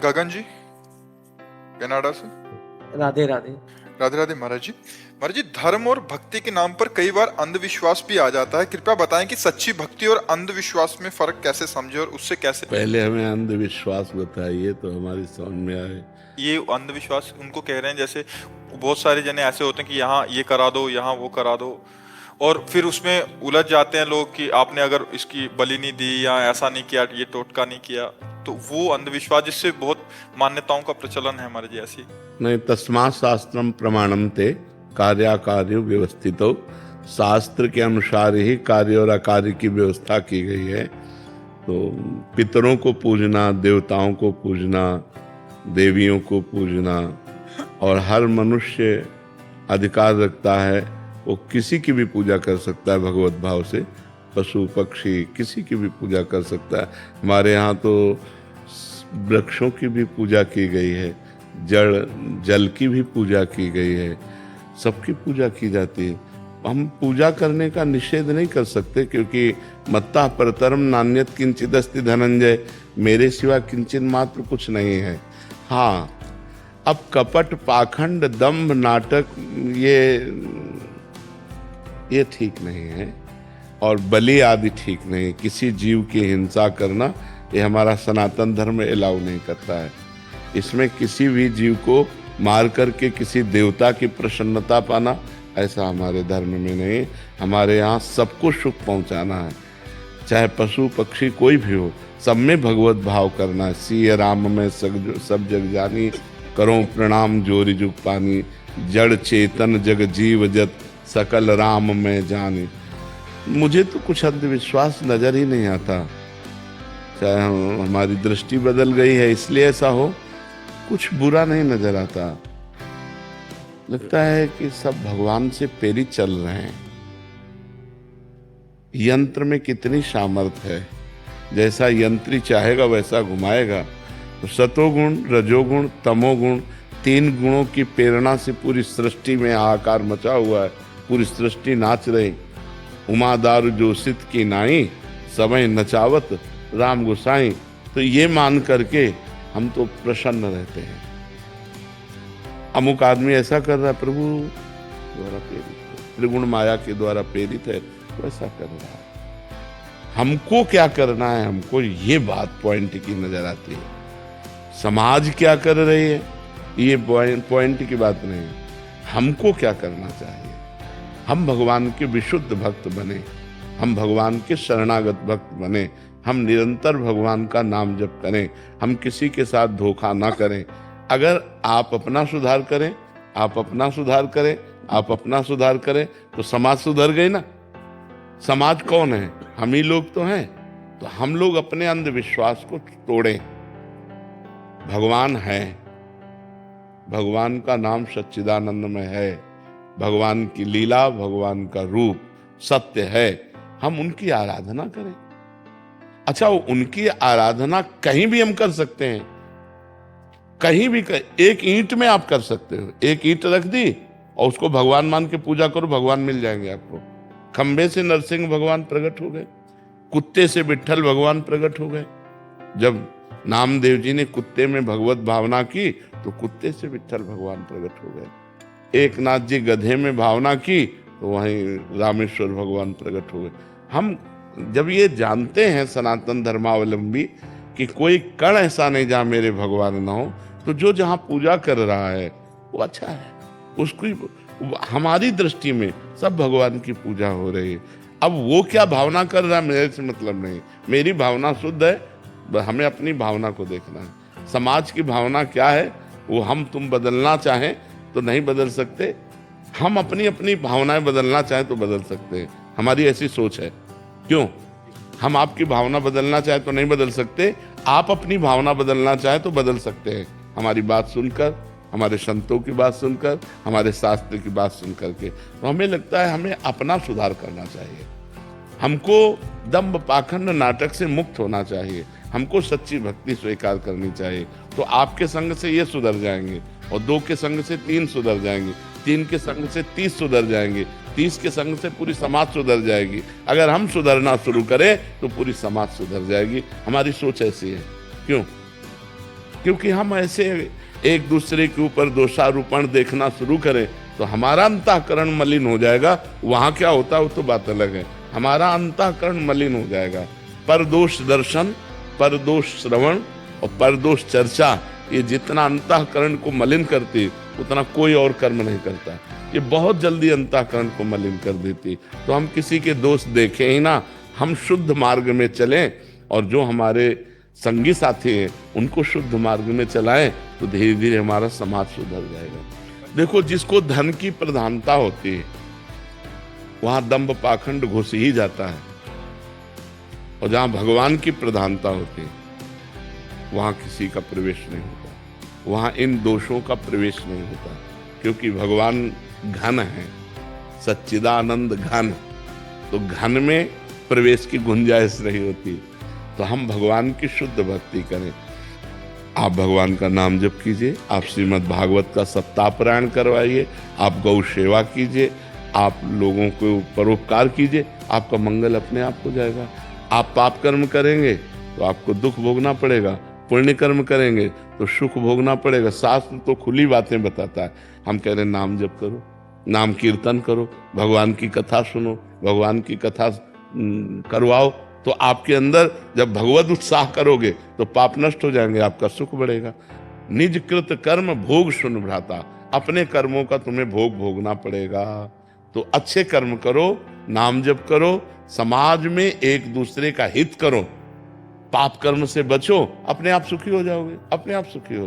गगन जी, Canada से। राधे राधे। राधे राधे महाराज जी। महाराज जी, धर्म और भक्ति के नाम पर कई बार अंधविश्वास भी आ जाता है। कृपया बताएं कि सच्ची भक्ति और अंधविश्वास में फर्क कैसे समझे और उससे कैसे। पहले हमें अंधविश्वास बताइए तो हमारी समझ में आए। ये अंधविश्वास उनको कह रहे हैं, जैसे बहुत सारे जने ऐसे होते हैं कि यहाँ ये करा दो, यहाँ वो करा दो, और फिर उसमें उलझ जाते हैं लोग कि आपने अगर इसकी बलि नहीं दी या ऐसा नहीं किया, ये टोटका नहीं किया, तो वो अंधविश्वास जिससे बहुत मान्यताओं का प्रचलन है हमारे जी। ऐसी नहीं, तस्मात् शास्त्रम प्रमाणम ते कार्याकार्य व्यवस्थितो। शास्त्र के अनुसार ही कार्य और अकार्य की व्यवस्था की गई है। तो पितरों को पूजना, देवताओं को पूजना, देवियों को पूजना, और हर मनुष्य अधिकार रखता है वो किसी की भी पूजा कर सकता है भगवत भाव से। पशु पक्षी किसी की भी पूजा कर सकता है। हमारे यहाँ तो वृक्षों की भी पूजा की गई है, जल की भी पूजा की गई है, सबकी पूजा की जाती है। हम पूजा करने का निषेध नहीं कर सकते, क्योंकि मत्ता परतरम नान्यत किंचित अस्ति धनंजय, मेरे सिवा किंचित मात्र कुछ नहीं है। हाँ, अब कपट, पाखंड, दंभ, नाटक ये ठीक नहीं है, और बलि आदि ठीक नहीं। किसी जीव की हिंसा करना ये हमारा सनातन धर्म अलाउ नहीं करता है। इसमें किसी भी जीव को मार करके किसी देवता की प्रसन्नता पाना, ऐसा हमारे धर्म में नहीं। हमारे यहाँ सबको सुख पहुँचाना है, चाहे पशु पक्षी कोई भी हो, सब में भगवत भाव करना है। सिय राम में सब जग जानी, करो प्रणाम जोरी जुग पानी, जड़ चेतन जग जीव जत, सकल राम में जानी। मुझे तो कुछ अंधविश्वास नजर ही नहीं आता। चाहे हमारी दृष्टि बदल गई है इसलिए ऐसा हो, कुछ बुरा नहीं नजर आता। लगता है कि सब भगवान से प्रेरित चल रहे हैं। यंत्र में कितनी सामर्थ्य है, जैसा यंत्री चाहेगा वैसा घुमाएगा। तो सतोगुण, रजोगुण, तमोगुण, तीन गुणों की प्रेरणा से पूरी सृष्टि में हाहाकार मचा हुआ है। पूरी सृष्टि नाच रही। उमा दारू जोशित की नाई, समय नचावत राम गोसाई। तो ये मान करके हम तो प्रसन्न रहते हैं। अमुक आदमी ऐसा कर रहा है, प्रभु द्वारा प्रेरित है, त्रिगुण माया के द्वारा प्रेरित है, तो ऐसा कर रहा है। हमको क्या करना है, हमको ये बात पॉइंट की नजर आती है। समाज क्या कर रही है ये पॉइंट की बात नहीं है। हमको क्या करना चाहिए। हम भगवान के विशुद्ध भक्त बने, हम भगवान के शरणागत भक्त बने, हम निरंतर भगवान का नाम जप करें, हम किसी के साथ धोखा ना करें। अगर आप अपना सुधार करें, आप अपना सुधार करें, आप अपना सुधार करें, तो समाज सुधर गई ना। समाज कौन है, हम ही लोग तो हैं। तो हम लोग अपने अंधविश्वास को तोड़ें। भगवान है, भगवान का नाम सच्चिदानंद में है, भगवान की लीला, भगवान का रूप सत्य है। हम उनकी आराधना करें। अच्छा, उनकी आराधना कहीं भी हम कर सकते हैं, कहीं भी एक ईंट में आप कर सकते हो। एक ईंट रख दी और उसको भगवान मान के पूजा करो, भगवान मिल जाएंगे आपको। खंबे से नरसिंह भगवान प्रकट हो गए, कुत्ते से विट्ठल भगवान प्रकट हो गए। जब नामदेव जी ने कुत्ते में भगवत भावना की तो कुत्ते से विट्ठल भगवान प्रकट हो गए। एक नाथ जी गधे में भावना की तो वहीं रामेश्वर भगवान प्रकट हो गए। हम जब ये जानते हैं सनातन धर्मावलंबी कि कोई कण ऐसा नहीं जहां मेरे भगवान ना हो, तो जो जहां पूजा कर रहा है वो अच्छा है। उसकी हमारी दृष्टि में सब भगवान की पूजा हो रही है। अब वो क्या भावना कर रहा है मेरे से मतलब नहीं। मेरी भावना शुद्ध है, हमें अपनी भावना को देखना है। समाज की भावना क्या है वो हम तुम बदलना चाहें तो नहीं बदल सकते, हम अपनी अपनी भावनाएं बदलना चाहें तो बदल सकते हैं। हमारी ऐसी सोच है। क्यों? हम आपकी भावना बदलना चाहें तो नहीं बदल सकते, आप अपनी भावना बदलना चाहें तो बदल सकते हैं। हमारी बात सुनकर, हमारे संतों की बात सुनकर, हमारे शास्त्र की बात सुनकर के। तो हमें लगता है हमें अपना सुधार करना चाहिए। हमको दंभ पाखंड नाटक से मुक्त होना चाहिए। हमको सच्ची भक्ति स्वीकार करनी चाहिए। तो आपके संग से ये सुधर जाएंगे, और 2 के संग से 3 सुधर जाएंगे, 3 के संग से 30 सुधर जाएंगे, 30 के संग से पूरी समाज सुधर जाएगी। अगर हम सुधरना शुरू करें तो पूरी समाज सुधर जाएगी। हमारी सोच ऐसी है। क्यों? क्योंकि हम ऐसे एक दूसरे के ऊपर दोषारोपण देखना शुरू करें तो हमारा अंतःकरण मलिन हो जाएगा। वहां क्या होता है वो तो बात अलग है, हमारा अंतःकरण मलिन हो जाएगा। परदोष दर्शन, परदोष श्रवण और परदोष चर्चा, ये जितना अंतःकरण को मलिन करती उतना कोई और कर्म नहीं करता। ये बहुत जल्दी अंतःकरण को मलिन कर देती। तो हम किसी के दोष देखें ही ना, हम शुद्ध मार्ग में चलें और जो हमारे संगी साथी हैं उनको शुद्ध मार्ग में चलाएं तो धीरे धीरे हमारा समाज सुधर जाएगा। देखो, जिसको धन की प्रधानता होती है वहां दंभ पाखंड घुस ही जाता है, और जहां भगवान की प्रधानता होती है वहां किसी का प्रवेश नहीं होता, वहां इन दोषों का प्रवेश नहीं होता। क्योंकि भगवान घन है, सच्चिदानंद घन, तो घन में प्रवेश की गुंजाइश नहीं होती। तो हम भगवान की शुद्ध भक्ति करें। आप भगवान का नाम जप कीजिए, आप श्रीमद् भागवत का सप्ताह पारायण करवाइए, आप गौ सेवा कीजिए, आप लोगों को परोपकार कीजिए, आपका मंगल अपने आप हो जाएगा। आप पाप कर्म करेंगे तो आपको दुख भोगना पड़ेगा, पुण्य कर्म करेंगे तो सुख भोगना पड़ेगा। शास्त्र तो खुली बातें बताता है। हम कह रहे हैं नाम जप करो, नाम कीर्तन करो, भगवान की कथा सुनो, भगवान की कथा करवाओ, तो आपके अंदर जब भगवत उत्साह करोगे तो पाप नष्ट हो जाएंगे, आपका सुख बढ़ेगा। निज कृत कर्म भोग सुन भ्राता, अपने कर्मों का तुम्हें भोग भोगना पड़ेगा। तो अच्छे कर्म करो, नाम जप करो, समाज में एक दूसरे का हित करो, पाप कर्म से बचो, अपने आप सुखी हो जाओगे, अपने आप सुखी हो।